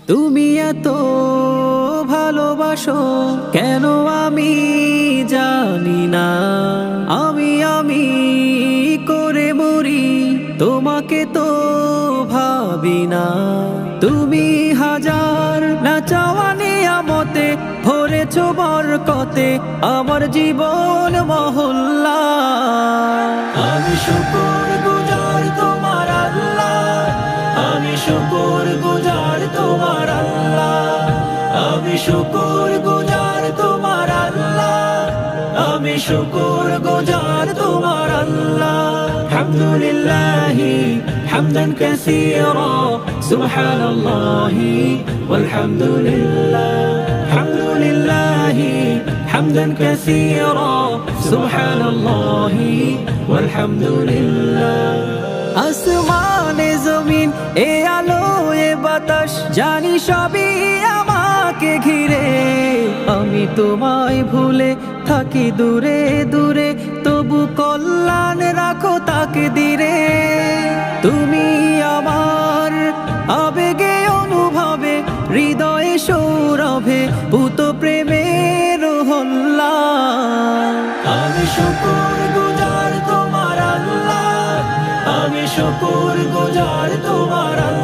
তুমি এত ভালোবাসো কেন আমি জানি না, আমি করে মরি তোমাকে তো ভাবি না। তুমি হাজার না চাওয়া নিয়ামতে ভরেছো বরকতে আমার জীবন মহল্লা। আমি শুকর গুজার তোমার আল্লাহ, আমি শুকর গুজার তোমার আল্লাহ, আমি শুকর গুজার তোমার আল্লাহ, আমি শুকর গুজার তোমার আল্লাহ। আলহামদুলিল্লাহি হামদান কাসীরা সুবহানাল্লাহি ওয়ালহামদুলিল্লাহ। আলহামদুলিল্লাহি হামদান কাসীরা সুবহানাল্লাহি ওয়ালহামদুলিল্লাহ। আসমানে জমিন এ আলো এ বাতাস জানি সবই আমাকে ঘিরে, আমি তোমায় ভুলে থাকি দূরে দূরে তবু কল্যাণ রাখো তাকে দিরে। তুমি আমার আবেগে অনুভবে হৃদয়ে সৌরভে পুত প্রেমের হল্লা। আমি শুকর গুজার তোমার আল্লাহ, আমি শুকর গুজার তোমার আল্লাহ,